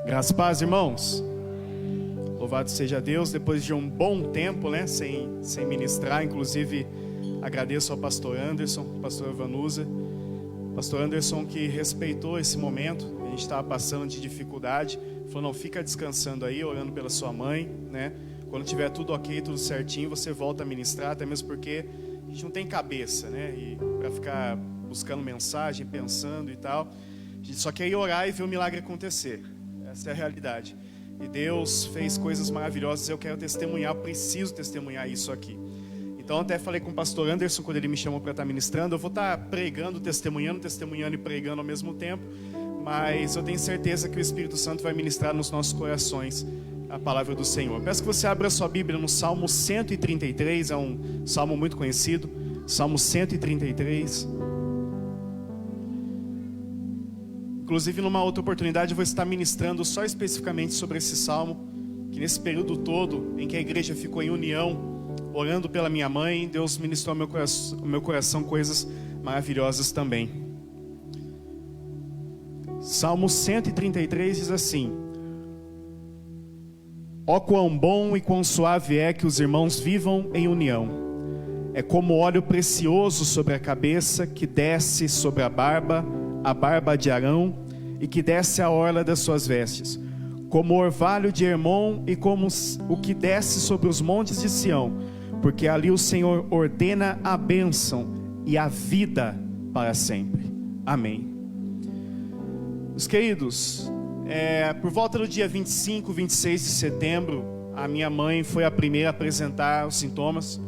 Graças a paz, irmãos. Louvado seja Deus, depois de um bom tempo, sem ministrar. Inclusive, agradeço ao pastor Anderson, pastor Evanusa. Pastor Anderson que respeitou esse momento, a gente estava passando de dificuldade. Falou, não, fica descansando aí, orando pela sua mãe, Quando tiver tudo ok, tudo certinho, você volta a ministrar, até mesmo porque a gente não tem cabeça, E para ficar buscando mensagem, pensando e tal. A gente só quer ir orar e ver o milagre acontecer. Essa é a realidade. E Deus fez coisas maravilhosas. Eu quero testemunhar, eu preciso testemunhar isso aqui. Então até falei com o pastor Anderson, quando ele me chamou para estar ministrando. Eu vou estar pregando, testemunhando e pregando ao mesmo tempo. Mas eu tenho certeza que o Espírito Santo vai ministrar nos nossos corações a palavra do Senhor. Eu peço que você abra a sua Bíblia no Salmo 133. É um salmo muito conhecido. Salmo 133. Inclusive, numa outra oportunidade, eu vou estar ministrando só especificamente sobre esse salmo, que nesse período todo em que a igreja ficou em união, orando pela minha mãe, Deus ministrou ao meu coração coisas maravilhosas também. Salmo 133 diz assim: ó quão bom e quão suave é que os irmãos vivam em união. É como óleo precioso sobre a cabeça, que desce sobre a barba de Arão, e que desce a orla das suas vestes, como o orvalho de Hermon, e como o que desce sobre os montes de Sião, porque ali o Senhor ordena a bênção e a vida para sempre. Amém. Meus queridos, por volta do dia 25, 26 de setembro, a minha mãe foi a primeira a apresentar os sintomas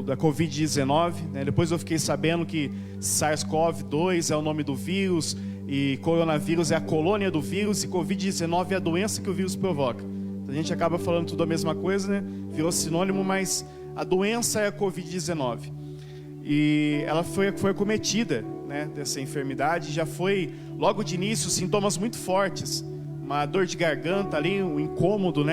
da Covid-19, Depois eu fiquei sabendo que SARS-CoV-2 é o nome do vírus, e coronavírus é a colônia do vírus, e Covid-19 é a doença que o vírus provoca. Então a gente acaba falando tudo a mesma coisa, Virou sinônimo, mas a doença é a Covid-19. E ela foi acometida, dessa enfermidade. Já foi, logo de início, sintomas muito fortes. Uma dor de garganta ali, um incômodo,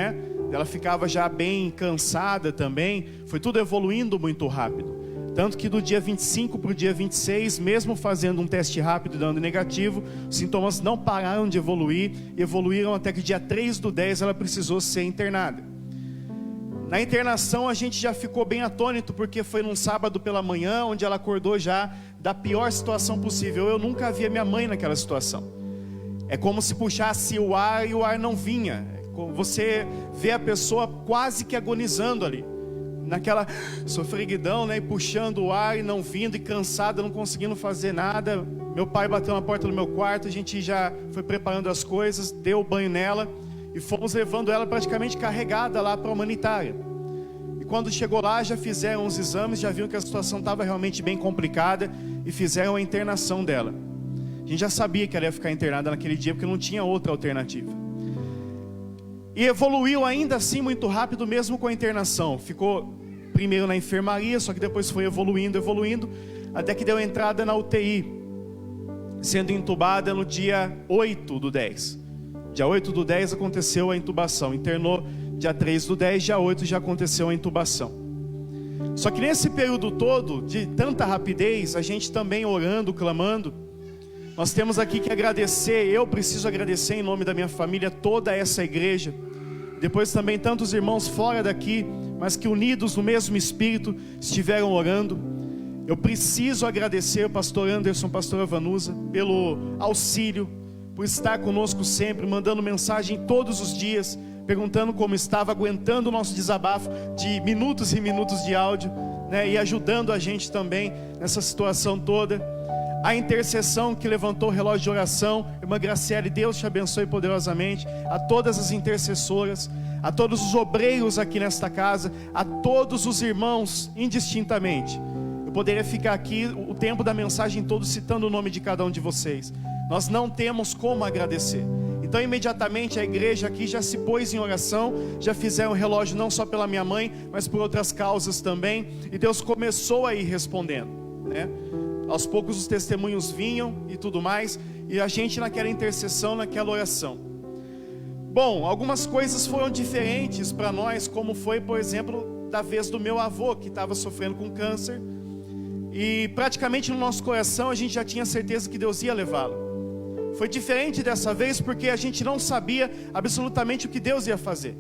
Ela ficava já bem cansada também. Foi tudo evoluindo muito rápido. Tanto que do dia 25 para o dia 26, mesmo fazendo um teste rápido e dando negativo, os sintomas não pararam de evoluir. Evoluíram até que dia 3/10 ela precisou ser internada. Na internação a gente já ficou bem atônito, porque foi num sábado pela manhã, onde ela acordou já da pior situação possível. Eu nunca vi a minha mãe naquela situação. É como se puxasse o ar e o ar não vinha. Você vê a pessoa quase que agonizando ali, naquela sofreguidão, e puxando o ar e não vindo, e cansada, não conseguindo fazer nada. Meu pai bateu na porta do meu quarto, a gente já foi preparando as coisas, deu o banho nela e fomos levando ela praticamente carregada lá para a humanitária. E quando chegou lá, já fizeram os exames, já viram que a situação estava realmente bem complicada e fizeram a internação dela. A gente já sabia que ela ia ficar internada naquele dia, porque não tinha outra alternativa. E evoluiu ainda assim muito rápido, mesmo com a internação. Ficou primeiro na enfermaria, só que depois foi evoluindo, até que deu entrada na UTI, sendo entubada no dia 8/10. Dia 8/10 aconteceu a intubação. Internou dia 3/10, dia 8 já aconteceu a intubação. Só que nesse período todo, de tanta rapidez, a gente também orando, clamando, nós temos aqui que agradecer. Eu preciso agradecer em nome da minha família, toda essa igreja. Depois também tantos irmãos fora daqui, mas que unidos no mesmo espírito estiveram orando. Eu preciso agradecer o pastor Anderson, pastor Evanusa, pelo auxílio, por estar conosco sempre, mandando mensagem todos os dias, perguntando como estava, aguentando o nosso desabafo de minutos e minutos de áudio, e ajudando a gente também nessa situação toda. A intercessão que levantou o relógio de oração, irmã Graciele, Deus te abençoe poderosamente. A todas as intercessoras, a todos os obreiros aqui nesta casa, a todos os irmãos indistintamente. Eu poderia ficar aqui o tempo da mensagem todo citando o nome de cada um de vocês. Nós não temos como agradecer. Então imediatamente a igreja aqui já se pôs em oração, já fizeram o relógio não só pela minha mãe, mas por outras causas também. E Deus começou a ir respondendo, Aos poucos os testemunhos vinham e tudo mais, e a gente naquela intercessão, naquela oração. Bom, algumas coisas foram diferentes para nós, como foi, por exemplo, da vez do meu avô, que estava sofrendo com câncer, e praticamente no nosso coração a gente já tinha certeza que Deus ia levá-lo. Foi diferente dessa vez porque a gente não sabia absolutamente o que Deus ia fazer.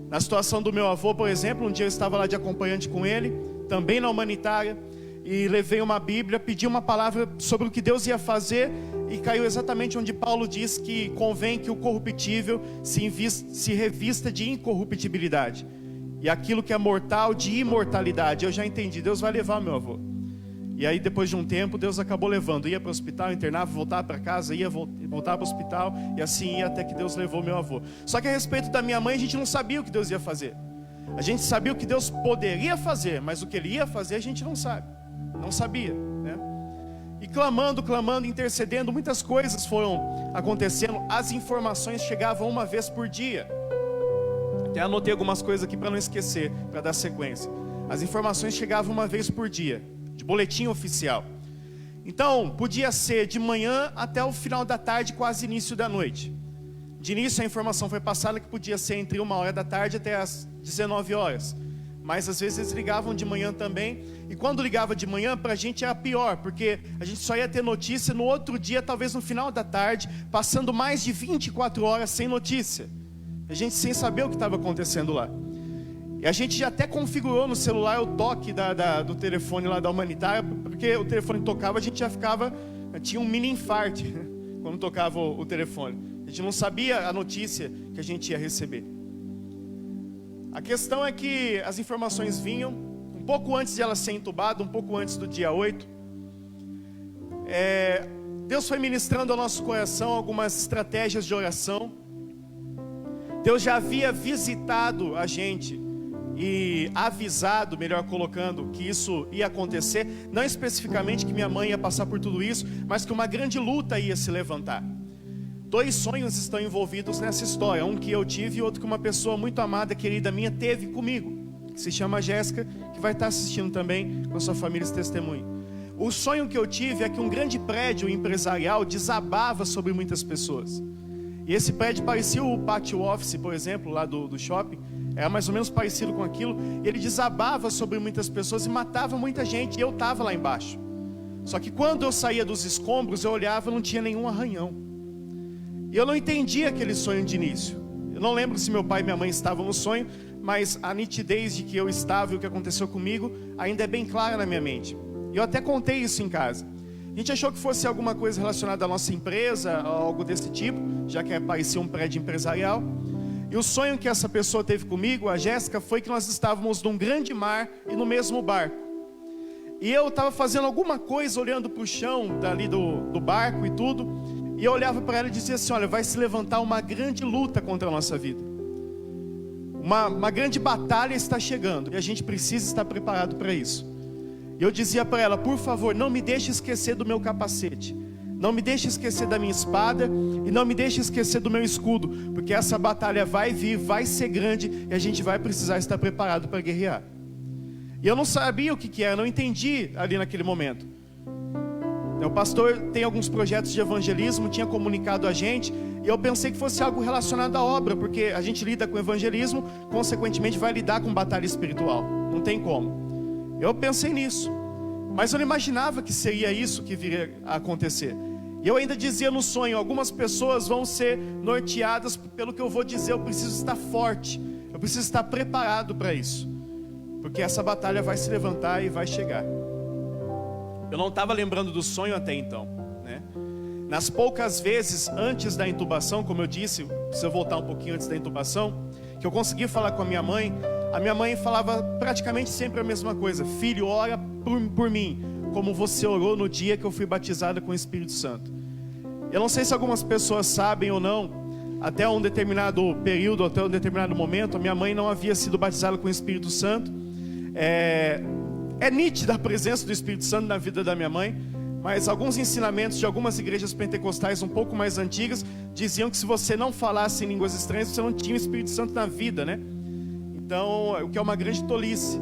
Na situação do meu avô, por exemplo, um dia eu estava lá de acompanhante com ele, também na humanitária, e levei uma Bíblia, pedi uma palavra sobre o que Deus ia fazer, e caiu exatamente onde Paulo diz que convém que o corruptível se revista de incorruptibilidade, e aquilo que é mortal de imortalidade. Eu já entendi, Deus vai levar meu avô. E aí depois de um tempo Deus acabou levando, ia para o hospital, internava, voltava para casa, voltava para o hospital, e assim ia até que Deus levou meu avô. Só que a respeito da minha mãe a gente não sabia o que Deus ia fazer. A gente sabia o que Deus poderia fazer, mas o que Ele ia fazer a gente não sabe, não sabia, né? E clamando, intercedendo, muitas coisas foram acontecendo. As informações chegavam uma vez por dia. Até anotei algumas coisas aqui para não esquecer, para dar sequência. As informações chegavam uma vez por dia, de boletim oficial. Então, podia ser de manhã até o final da tarde, quase início da noite. De início a informação foi passada que podia ser entre 1h da tarde até as 19 horas. Mas às vezes eles ligavam de manhã também. E quando ligava de manhã, para a gente era pior, porque a gente só ia ter notícia no outro dia, talvez no final da tarde, passando mais de 24 horas sem notícia. A gente sem saber o que estava acontecendo lá. E a gente já até configurou no celular o toque do telefone lá da humanitária, porque o telefone tocava, a gente já ficava, tinha um mini infarto quando tocava o telefone. A gente não sabia a notícia que a gente ia receber. A questão é que as informações vinham um pouco antes de ela ser entubada, um pouco antes do dia 8. Deus foi ministrando ao nosso coração algumas estratégias de oração. Deus já havia visitado a gente e avisado, melhor colocando, que isso ia acontecer. Não especificamente que minha mãe ia passar por tudo isso, mas que uma grande luta ia se levantar. 2 sonhos estão envolvidos nessa história, um que eu tive e outro que uma pessoa muito amada, querida minha, teve comigo, que se chama Jéssica, que vai estar assistindo também com a sua família esse testemunho. O sonho que eu tive é que um grande prédio empresarial desabava sobre muitas pessoas. E esse prédio parecia o pátio office, por exemplo, lá do shopping. Era mais ou menos parecido com aquilo. Ele desabava sobre muitas pessoas e matava muita gente. E eu estava lá embaixo. Só que quando eu saía dos escombros, eu olhava e não tinha nenhum arranhão. E eu não entendi aquele sonho de início. Eu não lembro se meu pai e minha mãe estavam no sonho, mas a nitidez de que eu estava e o que aconteceu comigo ainda é bem clara na minha mente. E eu até contei isso em casa. A gente achou que fosse alguma coisa relacionada à nossa empresa, algo desse tipo, já que parecia um prédio empresarial. E o sonho que essa pessoa teve comigo, a Jéssica, foi que nós estávamos num grande mar e no mesmo barco. E eu estava fazendo alguma coisa, olhando para o chão dali do barco e tudo. E eu olhava para ela e dizia assim: olha, vai se levantar uma grande luta contra a nossa vida. Uma grande batalha está chegando e a gente precisa estar preparado para isso. E eu dizia para ela: por favor, não me deixe esquecer do meu capacete, não me deixe esquecer da minha espada e não me deixe esquecer do meu escudo, porque essa batalha vai vir, vai ser grande e a gente vai precisar estar preparado para guerrear. E eu não sabia o que era, não entendi ali naquele momento. O pastor tem alguns projetos de evangelismo, tinha comunicado a gente, e eu pensei que fosse algo relacionado à obra, porque a gente lida com evangelismo, consequentemente vai lidar com batalha espiritual, não tem como. Eu pensei nisso, mas eu não imaginava que seria isso que viria a acontecer. E eu ainda dizia no sonho: algumas pessoas vão ser norteadas pelo que eu vou dizer. Eu preciso estar forte, eu preciso estar preparado para isso, porque essa batalha vai se levantar e vai chegar. Eu não estava lembrando do sonho até então, né? Nas poucas vezes antes da intubação, como eu disse, preciso voltar um pouquinho antes da intubação, que eu consegui falar com a minha mãe falava praticamente sempre a mesma coisa: filho, ora por mim, como você orou no dia que eu fui batizada com o Espírito Santo. Eu não sei se algumas pessoas sabem ou não, até um determinado período, até um determinado momento, a minha mãe não havia sido batizada com o Espírito Santo. É nítida a presença do Espírito Santo na vida da minha mãe, mas alguns ensinamentos de algumas igrejas pentecostais um pouco mais antigas diziam que se você não falasse em línguas estranhas, você não tinha o Espírito Santo na vida, né? Então, o que é uma grande tolice.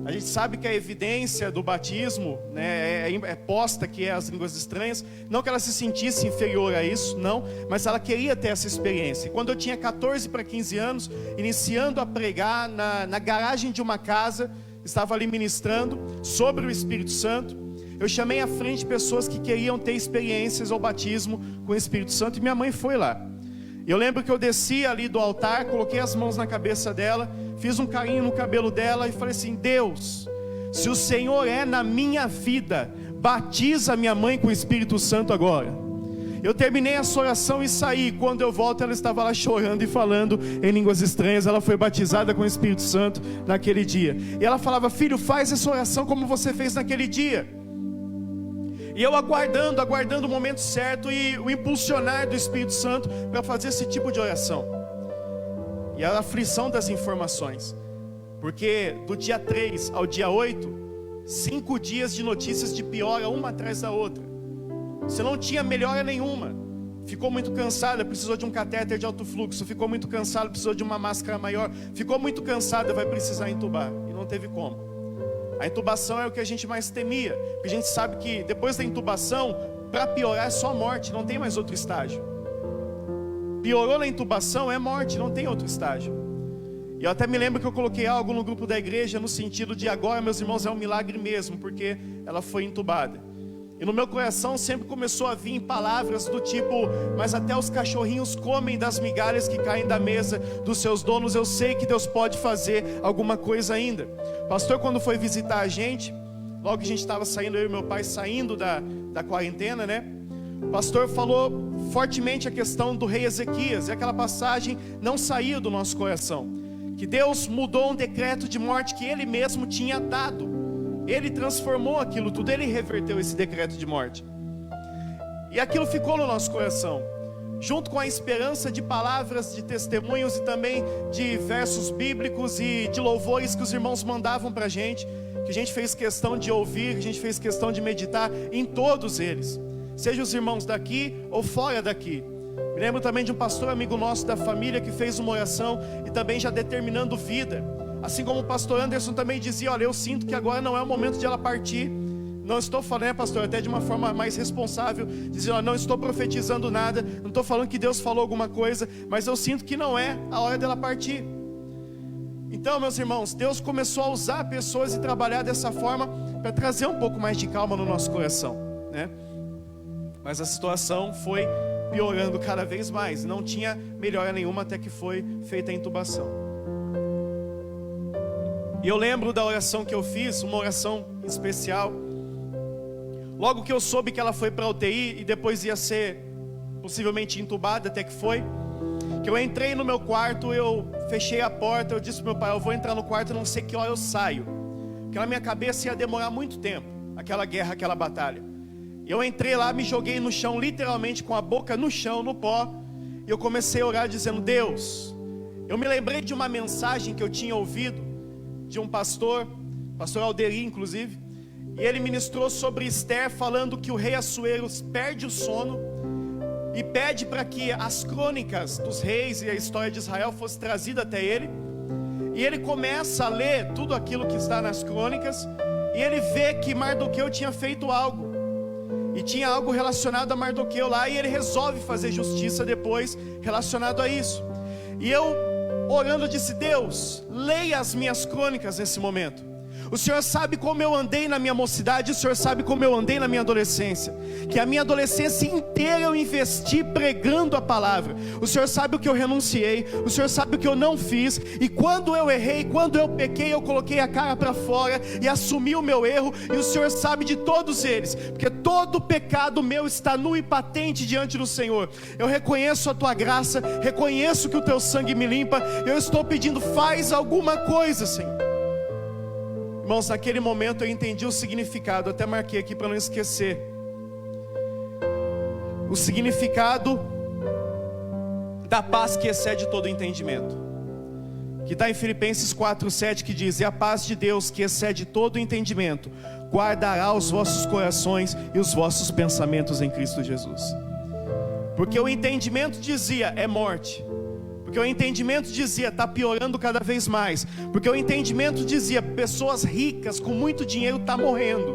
A gente sabe que a evidência do batismo, né, é posta, que é as línguas estranhas. Não que ela se sentisse inferior a isso, não, mas ela queria ter essa experiência. E quando eu tinha 14 para 15 anos, iniciando a pregar na garagem de uma casa, estava ali ministrando sobre o Espírito Santo. eu chamei à frente pessoas que queriam ter experiências ao batismo com o Espírito Santo, e minha mãe foi lá. Eu lembro que eu desci ali do altar, coloquei as mãos na cabeça dela, fiz um carinho no cabelo dela e falei assim: Deus, se o Senhor é na minha vida, batiza minha mãe com o Espírito Santo agora. Eu terminei essa oração e saí. Quando eu volto, ela estava lá chorando e falando em línguas estranhas. Ela foi batizada com o Espírito Santo naquele dia. E ela falava: filho, faz essa oração como você fez naquele dia. E eu aguardando o momento certo e o impulsionar do Espírito Santo para fazer esse tipo de oração. E a aflição das informações, porque do dia 3 ao dia 8, 5 dias de notícias de piora, uma atrás da outra. Você não tinha melhora nenhuma. Ficou muito cansada, precisou de um catéter de alto fluxo. Ficou muito cansada, precisou de uma máscara maior. Ficou muito cansada, vai precisar entubar. E não teve como. A intubação é o que a gente mais temia, porque a gente sabe que depois da intubação, para piorar é só morte, não tem mais outro estágio. Piorou na intubação é morte, não tem outro estágio. E eu até me lembro que eu coloquei algo no grupo da igreja no sentido de: agora, meus irmãos, é um milagre mesmo, porque ela foi intubada. E no meu coração sempre começou a vir palavras do tipo: mas até os cachorrinhos comem das migalhas que caem da mesa dos seus donos. Eu sei que Deus pode fazer alguma coisa ainda. O pastor, quando foi visitar a gente, logo que a gente estava saindo, eu e meu pai saindo da quarentena, né? O pastor falou fortemente a questão do rei Ezequias, e aquela passagem não saiu do nosso coração, que Deus mudou um decreto de morte que Ele mesmo tinha dado. Ele transformou aquilo tudo, Ele reverteu esse decreto de morte. E aquilo ficou no nosso coração, junto com a esperança de palavras, de testemunhos e também de versos bíblicos e de louvores que os irmãos mandavam para a gente, que a gente fez questão de ouvir, que a gente fez questão de meditar em todos eles, seja os irmãos daqui ou fora daqui. Me lembro também de um pastor amigo nosso da família que fez uma oração e também já determinando vida. Assim como o pastor Anderson também dizia: olha, eu sinto que agora não é o momento de ela partir. Não estou falando, né, pastor, até de uma forma mais responsável, dizendo: olha, não estou profetizando nada, não estou falando que Deus falou alguma coisa, mas eu sinto que não é a hora dela partir. Então, meus irmãos, Deus começou a usar pessoas e trabalhar dessa forma para trazer um pouco mais de calma no nosso coração, né? Mas a situação foi piorando cada vez mais, não tinha melhora nenhuma até que foi feita a intubação. E eu lembro da oração que eu fiz, uma oração especial. Logo que eu soube que ela foi para a UTI e depois ia ser possivelmente entubada, até que foi, que eu entrei no meu quarto, eu fechei a porta, eu disse para meu pai: eu vou entrar no quarto, eu não sei que hora eu saio, porque na minha cabeça ia demorar muito tempo, aquela guerra, aquela batalha. E eu entrei lá, me joguei no chão, literalmente com a boca no chão, no pó, e eu comecei a orar dizendo: Deus, eu me lembrei de uma mensagem que eu tinha ouvido de um pastor Alderi inclusive, e ele ministrou sobre Esther, falando que o rei Assuero perde o sono e pede para que as crônicas dos reis e a história de Israel fosse trazida até ele, e ele começa a ler tudo aquilo que está nas crônicas, e ele vê que Mardoqueu tinha feito algo, e tinha algo relacionado a Mardoqueu lá, e ele resolve fazer justiça depois relacionado a isso. E eu, orando, disse: Deus, leia as minhas crônicas nesse momento. O Senhor sabe como eu andei na minha mocidade, o Senhor sabe como eu andei na minha adolescência, que a minha adolescência inteira eu investi pregando a palavra. O Senhor sabe o que eu renunciei, o Senhor sabe o que eu não fiz, e quando eu errei, quando eu pequei, eu coloquei a cara para fora e assumi o meu erro, e o Senhor sabe de todos eles, porque todo pecado meu está nu e patente diante do Senhor. Eu reconheço a tua graça, reconheço que o teu sangue me limpa, eu estou pedindo: faz alguma coisa, Senhor. Irmãos, naquele momento eu entendi o significado, até marquei aqui para não esquecer. O significado da paz que excede todo entendimento, que está em Filipenses 4:7, que diz: e a paz de Deus que excede todo entendimento guardará os vossos corações e os vossos pensamentos em Cristo Jesus. Porque o entendimento dizia: é morte. Porque o entendimento dizia: está piorando cada vez mais. Porque o entendimento dizia: pessoas ricas com muito dinheiro estão morrendo,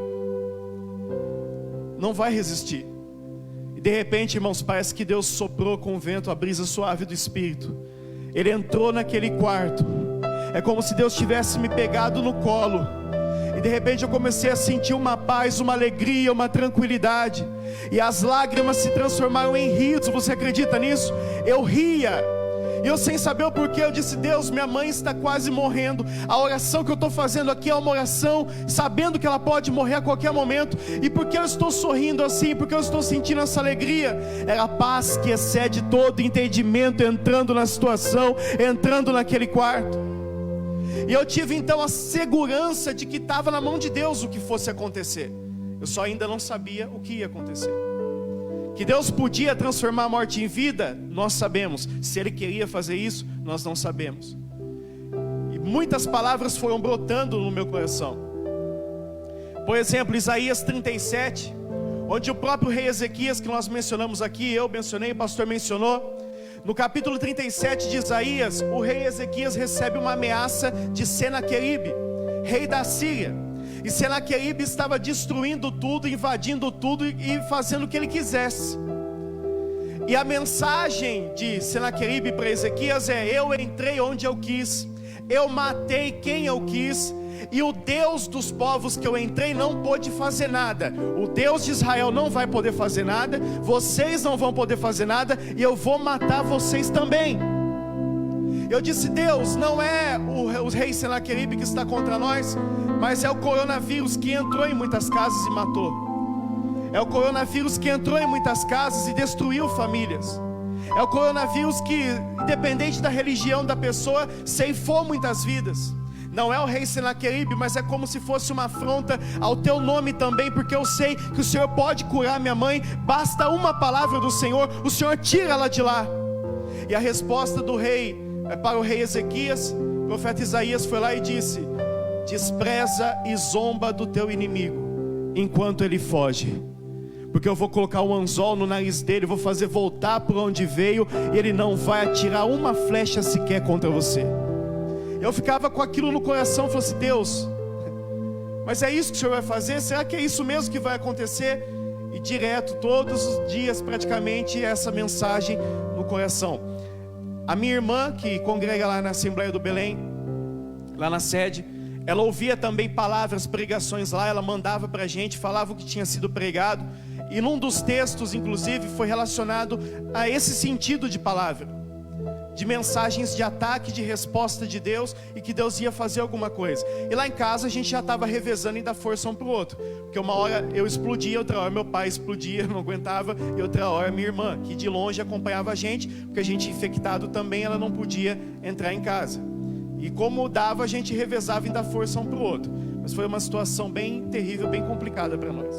não vai resistir. E de repente, irmãos, parece que Deus soprou com o vento a brisa suave do Espírito. Ele entrou naquele quarto. É como se Deus tivesse me pegado no colo. E de repente eu comecei a sentir uma paz, uma alegria, uma tranquilidade, e as lágrimas se transformaram em risos. Você acredita nisso? Eu ria, e eu sem saber o porquê, eu disse: Deus, minha mãe está quase morrendo, a oração que eu estou fazendo aqui é uma oração sabendo que ela pode morrer a qualquer momento, e porque eu estou sorrindo assim, porque eu estou sentindo essa alegria? Era a paz que excede todo entendimento entrando na situação, entrando naquele quarto. E eu tive então a segurança de que estava na mão de Deus o que fosse acontecer. Eu só ainda não sabia o que ia acontecer. Que Deus podia transformar a morte em vida, nós sabemos. Se Ele queria fazer isso, nós não sabemos. E muitas palavras foram brotando no meu coração. Por exemplo, Isaías 37, onde o próprio rei Ezequias, que nós mencionamos aqui, eu mencionei, o pastor mencionou. No capítulo 37 de Isaías, o rei Ezequias recebe uma ameaça de Senaqueribe, rei da Síria. E Senaqueribe estava destruindo tudo, invadindo tudo e fazendo o que ele quisesse. E a mensagem de Senaqueribe para Ezequias é: eu entrei onde eu quis, eu matei quem eu quis, e o Deus dos povos que eu entrei não pôde fazer nada. O Deus de Israel não vai poder fazer nada, vocês não vão poder fazer nada, e eu vou matar vocês também. Eu disse: Deus, não é o rei Senaqueribe que está contra nós, mas é o coronavírus que entrou em muitas casas e matou. É o coronavírus que entrou em muitas casas e destruiu famílias. É o coronavírus que, independente da religião da pessoa, ceifou muitas vidas. Não é o rei Senaqueribe, mas é como se fosse uma afronta ao teu nome também, porque eu sei que o Senhor pode curar minha mãe. Basta uma palavra do Senhor, o Senhor tira ela de lá. E a resposta do rei para o rei Ezequias, o profeta Isaías foi lá e disse: despreza e zomba do teu inimigo enquanto ele foge, porque eu vou colocar um anzol no nariz dele, vou fazer voltar por onde veio, e ele não vai atirar uma flecha sequer contra você. Eu ficava com aquilo no coração, falei assim: Deus, mas é isso que o Senhor vai fazer? Será que é isso mesmo que vai acontecer? E direto, todos os dias praticamente, essa mensagem no coração. A minha irmã, que congrega lá na Assembleia do Belém, lá na sede, ela ouvia também palavras, pregações lá, ela mandava para a gente, falava o que tinha sido pregado, e num dos textos, inclusive, foi relacionado a esse sentido de palavra, de mensagens de ataque, de resposta de Deus, e que Deus ia fazer alguma coisa. E lá em casa a gente já estava revezando em dar força um para o outro, porque uma hora eu explodia, outra hora meu pai explodia, não aguentava, e outra hora minha irmã, que de longe acompanhava a gente, porque a gente infectado também, ela não podia entrar em casa. E como dava, a gente revezava em dar força um para o outro. Mas foi uma situação bem terrível, bem complicada para nós.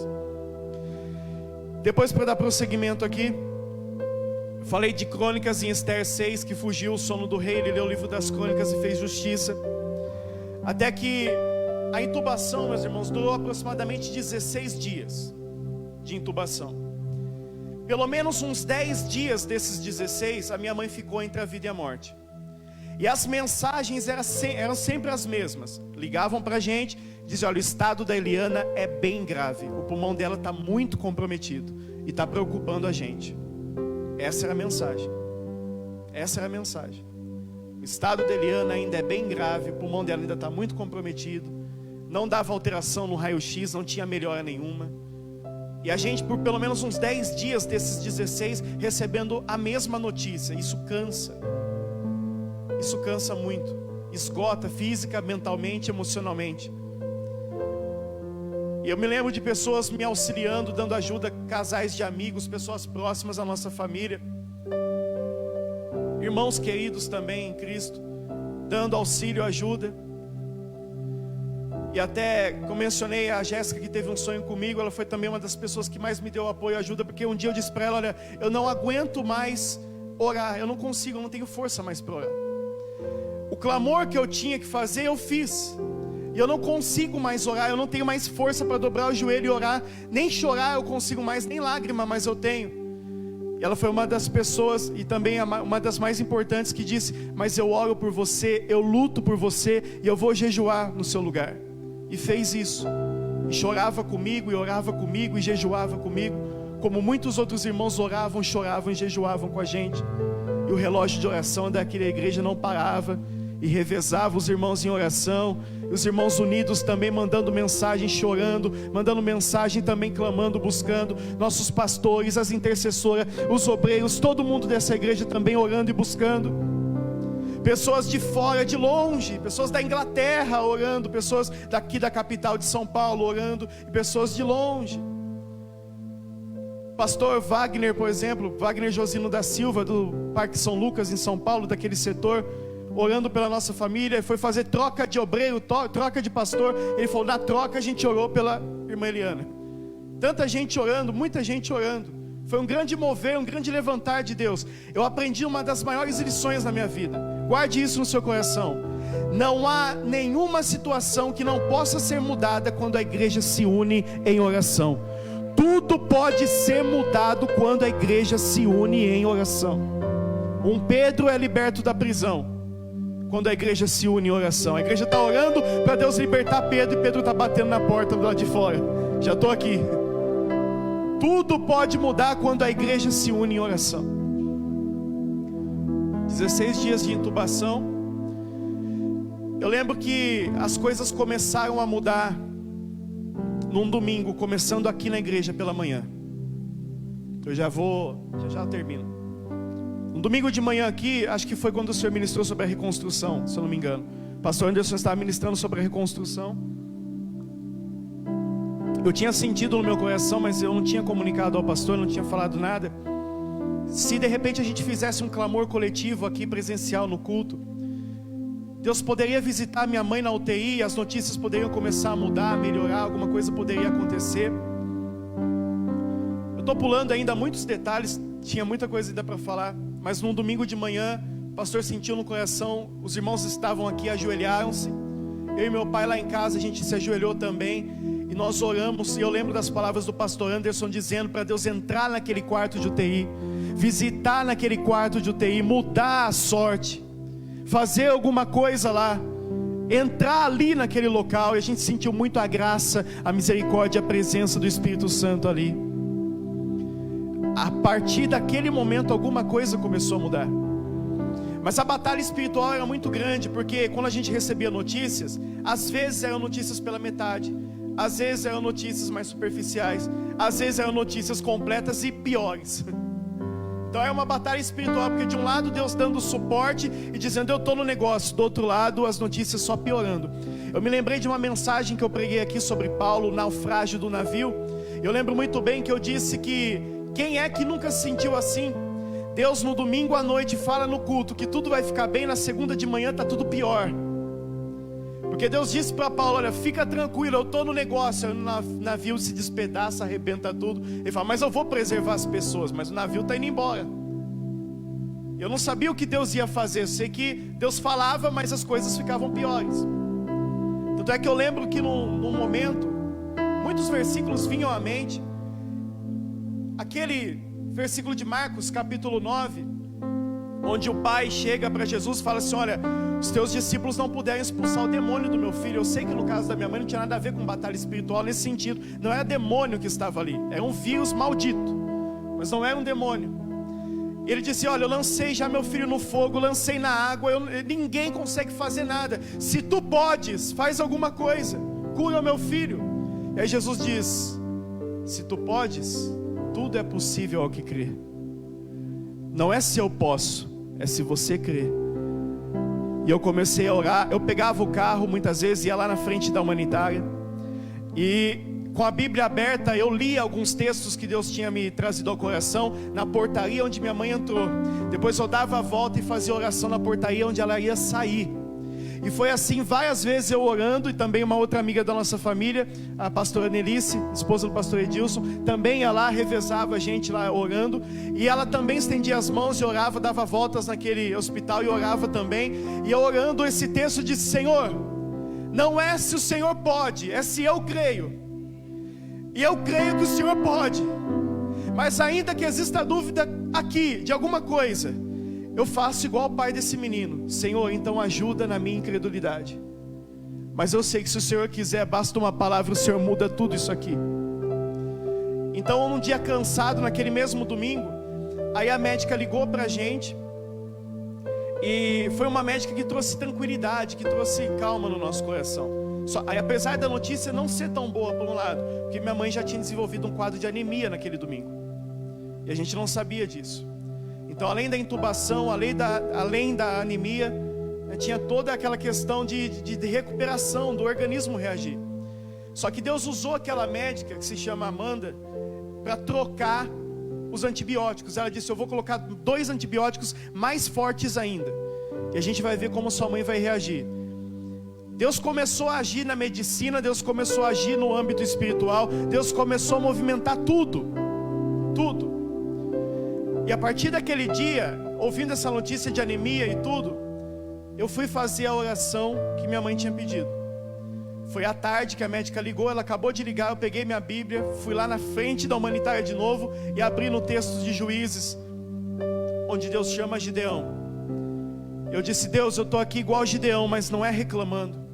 Depois, para dar prosseguimento aqui, falei de Crônicas em Esther 6, que fugiu o sono do rei, ele leu o livro das Crônicas e fez justiça. Até que a intubação, meus irmãos, durou aproximadamente 16 dias de intubação. Pelo menos uns 10 dias desses 16, a minha mãe ficou entre a vida e a morte. E as mensagens eram sempre as mesmas. Ligavam para a gente, diziam: olha, o estado da Eliana é bem grave, o pulmão dela está muito comprometido e está preocupando a gente. Essa era a mensagem. Essa era a mensagem. O estado da Eliana ainda é bem grave, o pulmão dela ainda está muito comprometido, não dava alteração no raio-x, não tinha melhora nenhuma. E a gente, por pelo menos uns 10 dias desses 16, recebendo a mesma notícia. Isso cansa. Isso cansa muito, esgota física, mentalmente, emocionalmente. E eu me lembro de pessoas me auxiliando, dando ajuda, casais de amigos, pessoas próximas à nossa família, irmãos queridos também em Cristo, dando auxílio, ajuda. E até, como mencionei, a Jéssica, que teve um sonho comigo, ela foi também uma das pessoas que mais me deu apoio e ajuda, porque um dia eu disse para ela: olha, eu não aguento mais orar, eu não consigo, eu não tenho força mais para orar. O clamor que eu tinha que fazer, eu fiz. E eu não consigo mais orar, eu não tenho mais força para dobrar o joelho e orar. Nem chorar eu consigo mais, nem lágrima mais eu tenho. E ela foi uma das pessoas, e também uma das mais importantes, que disse: mas eu oro por você, eu luto por você, e eu vou jejuar no seu lugar. E fez isso. E chorava comigo, e orava comigo, e jejuava comigo, como muitos outros irmãos oravam, choravam e jejuavam com a gente. E o relógio de oração daquela igreja não parava. e revezava os irmãos em oração, os irmãos unidos também mandando mensagem, chorando, mandando mensagem também clamando, buscando, nossos pastores, as intercessoras, os obreiros, todo mundo dessa igreja também orando e buscando, pessoas de fora, de longe, pessoas da Inglaterra orando, pessoas daqui da capital de São Paulo orando, e pessoas de longe. Pastor Wagner, por exemplo, Wagner Josino da Silva, do Parque São Lucas em São Paulo, daquele setor, orando pela nossa família, foi fazer troca de obreiro, troca de pastor, ele falou, na troca a gente orou pela irmã Eliana. Tanta gente orando, muita gente orando, foi um grande mover, um grande levantar de Deus. Eu aprendi uma das maiores lições na minha vida, guarde isso no seu coração: não há nenhuma situação que não possa ser mudada quando a igreja se une em oração. Tudo pode ser mudado quando a igreja se une em oração. Um Pedro é liberto da prisão quando a igreja se une em oração. A igreja está orando para Deus libertar Pedro, e Pedro está batendo na porta do lado de fora. Já estou aqui. Tudo pode mudar quando a igreja se une em oração. 16 dias de intubação. Eu lembro que as coisas começaram a mudar num domingo, começando aqui na igreja pela manhã. Eu já termino. Um domingo de manhã aqui, acho que foi quando o senhor ministrou sobre a reconstrução, se eu não me engano. O pastor Anderson estava ministrando sobre a reconstrução. Eu tinha sentido no meu coração, mas eu não tinha comunicado ao pastor, não tinha falado nada. Se de repente a gente fizesse um clamor coletivo aqui presencial no culto, Deus poderia visitar minha mãe na UTI, as notícias poderiam começar a mudar, a melhorar, alguma coisa poderia acontecer. Eu estou pulando ainda muitos detalhes, tinha muita coisa ainda para falar, mas num domingo de manhã, o pastor sentiu no coração, os irmãos estavam aqui, ajoelharam-se, eu e meu pai lá em casa, a gente se ajoelhou também, e nós oramos, e eu lembro das palavras do pastor Anderson dizendo para Deus entrar naquele quarto de UTI, visitar naquele quarto de UTI, mudar a sorte, fazer alguma coisa lá, entrar ali naquele local. E a gente sentiu muito a graça, a misericórdia, a presença do Espírito Santo ali. A partir daquele momento alguma coisa começou a mudar. Mas a batalha espiritual era muito grande, porque quando a gente recebia notícias, às vezes eram notícias pela metade, às vezes eram notícias mais superficiais, às vezes eram notícias completas e piores. Então é uma batalha espiritual, porque de um lado Deus dando suporte e dizendo eu estou no negócio, do outro lado as notícias só piorando. Eu me lembrei de uma mensagem que eu preguei aqui sobre Paulo, o naufrágio do navio. Eu lembro muito bem que eu disse que quem é que nunca se sentiu assim? Deus no domingo à noite fala no culto que tudo vai ficar bem, na segunda de manhã está tudo pior. Porque Deus disse para Paulo, olha, fica tranquilo, eu estou no negócio. O navio se despedaça, arrebenta tudo. Ele fala, mas eu vou preservar as pessoas, mas o navio está indo embora. Eu não sabia o que Deus ia fazer, eu sei que Deus falava, mas as coisas ficavam piores. Tanto é que eu lembro que num momento, muitos versículos vinham à mente. Aquele versículo de Marcos, capítulo 9, onde o pai chega para Jesus e fala assim, olha, os teus discípulos não puderam expulsar o demônio do meu filho. Eu sei que no caso da minha mãe não tinha nada a ver com batalha espiritual nesse sentido. Não era demônio que estava ali, era um vírus maldito, mas não era um demônio. Ele disse, olha, eu lancei já meu filho no fogo, lancei na água, ninguém consegue fazer nada. Se tu podes, faz alguma coisa, cura o meu filho. E aí Jesus diz, se tu podes, tudo é possível ao que crê. Não é se eu posso, é se você crê. E eu comecei a orar, eu pegava o carro muitas vezes, ia lá na frente da humanitária, e com a Bíblia aberta eu lia alguns textos que Deus tinha me trazido ao coração, na portaria onde minha mãe entrou. Depois eu dava a volta e fazia oração na portaria onde ela ia sair. E foi assim várias vezes eu orando, e também uma outra amiga da nossa família, a pastora Nelice, esposa do pastor Edilson, também ia lá, revezava a gente lá orando, e ela também estendia as mãos e orava, dava voltas naquele hospital e orava também. E eu orando esse texto disse, Senhor, não é se o Senhor pode, é se eu creio. E eu creio que o Senhor pode, mas ainda que exista dúvida aqui de alguma coisa, eu faço igual o pai desse menino, Senhor, então ajuda na minha incredulidade. Mas eu sei que se o Senhor quiser, basta uma palavra, o Senhor muda tudo isso aqui. Então num dia cansado, naquele mesmo domingo, aí a médica ligou pra gente, E foi uma médica que trouxe tranquilidade, que trouxe calma no nosso coração. Aí, apesar da notícia não ser tão boa por um lado, porque minha mãe já tinha desenvolvido um quadro de anemia naquele domingo, e a gente não sabia disso. Então, além da intubação, além da anemia, tinha toda aquela questão de recuperação, do organismo reagir. Só que Deus usou aquela médica, que se chama Amanda, para trocar os antibióticos. Ela disse: eu vou colocar 2 antibióticos mais fortes ainda, e a gente vai ver como sua mãe vai reagir. Deus começou a agir na medicina, Deus começou a agir no âmbito espiritual, Deus começou a movimentar tudo. E a partir daquele dia, ouvindo essa notícia de anemia e tudo, eu fui fazer a oração que minha mãe tinha pedido. Foi à tarde que a médica ligou, ela acabou de ligar, eu peguei minha Bíblia, fui lá na frente da humanitária de novo e abri no texto de Juízes, onde Deus chama Gideão. Eu disse: Deus, eu estou aqui igual Gideão, mas não é reclamando.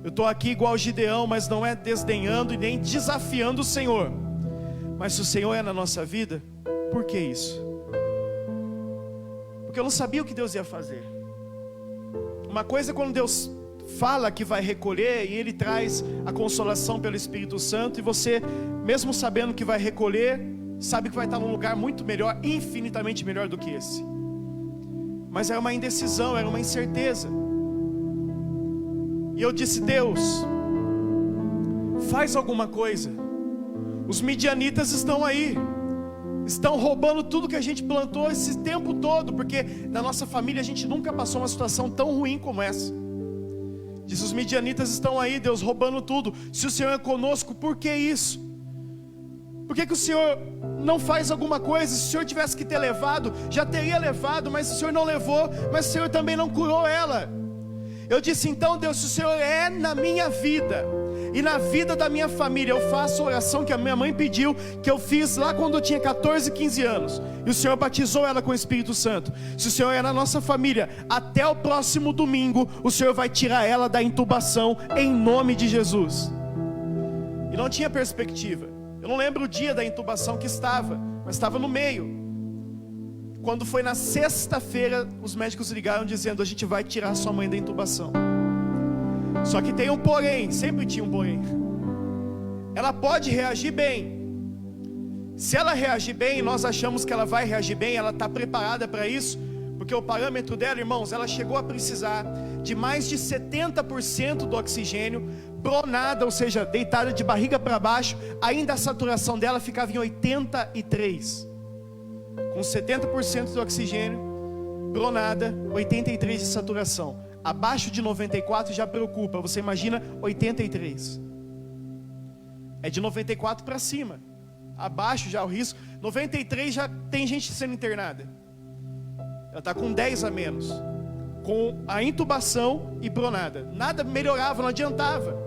Eu estou aqui igual Gideão, mas não é desdenhando e nem desafiando o Senhor. Mas se o Senhor é na nossa vida, por que isso? Porque eu não sabia o que Deus ia fazer. Uma coisa é quando Deus fala que vai recolher, e Ele traz a consolação pelo Espírito Santo, e você, mesmo sabendo que vai recolher, sabe que vai estar num lugar muito melhor, infinitamente melhor do que esse. Mas era uma indecisão, era uma incerteza. E eu disse: Deus, faz alguma coisa. Os midianitas estão aí, estão roubando tudo que a gente plantou esse tempo todo, porque na nossa família a gente nunca passou uma situação tão ruim como essa. Diz: os midianitas estão aí, Deus, roubando tudo. Se o Senhor é conosco, por que isso? Por que o Senhor não faz alguma coisa? Se o Senhor tivesse que ter levado, já teria levado, mas o Senhor não levou, mas o Senhor também não curou ela. Eu disse: então Deus, se o Senhor é na minha vida e na vida da minha família, eu faço a oração que a minha mãe pediu, que eu fiz lá quando eu tinha 14, 15 anos, e o Senhor batizou ela com o Espírito Santo. Se o Senhor é na nossa família, até o próximo domingo, o Senhor vai tirar ela da intubação, em nome de Jesus. E não tinha perspectiva. Eu não lembro o dia da intubação que estava, mas estava no meio. Quando foi na sexta-feira, os médicos ligaram dizendo: a gente vai tirar sua mãe da intubação. Só que tem um porém, sempre tinha um porém. Ela pode reagir bem. Se ela reagir bem, nós achamos que ela vai reagir bem, ela está preparada para isso, porque o parâmetro dela, irmãos, ela chegou a precisar de mais de 70% do oxigênio, pronada, ou seja, deitada de barriga para baixo. Ainda a saturação dela ficava em 83%. Com 70% do oxigênio, pronada, 83% de saturação. Abaixo de 94 já preocupa, você imagina 83. É de 94 para cima. Abaixo já o risco, 93 já tem gente sendo internada. Ela está com 10 a menos, com a intubação e pronada. Nada melhorava, não adiantava.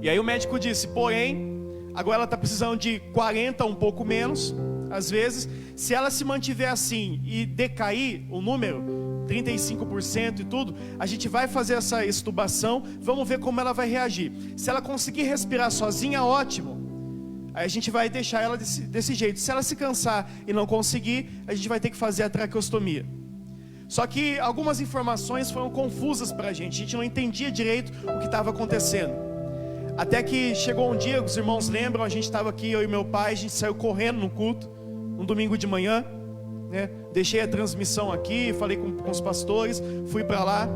E aí o médico disse: porém, agora ela está precisando de 40, um pouco menos. Às vezes, se ela se mantiver assim e decair o número, 35% e tudo, a gente vai fazer essa extubação, vamos ver como ela vai reagir. Se ela conseguir respirar sozinha, ótimo. Aí a gente vai deixar ela desse jeito. Se ela se cansar e não conseguir, a gente vai ter que fazer a traqueostomia. Só que algumas informações foram confusas para a gente não entendia direito o que estava acontecendo. Até que chegou um dia, os irmãos lembram, a gente estava aqui, eu e meu pai, a gente saiu correndo no culto, um domingo de manhã, né? Deixei a transmissão aqui, falei com os pastores, fui para lá,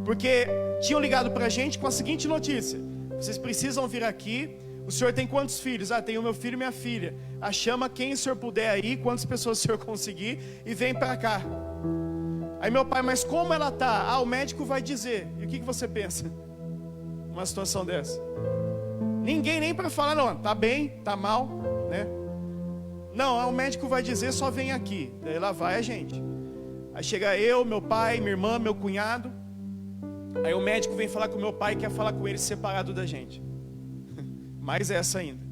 porque tinham ligado para a gente com a seguinte notícia: vocês precisam vir aqui. O senhor tem quantos filhos? Tenho meu filho e minha filha. Chama quem o senhor puder aí, quantas pessoas o senhor conseguir, e vem para cá. Aí meu pai: mas como ela está? O médico vai dizer. E o que você pensa numa situação dessa? Ninguém nem para falar: não, tá bem, tá mal, né? Não, o médico vai dizer, só vem aqui. Daí lá vai a gente. Aí chega eu, meu pai, minha irmã, meu cunhado. Aí o médico vem falar com meu pai, quer falar com ele separado da gente. Mais essa ainda.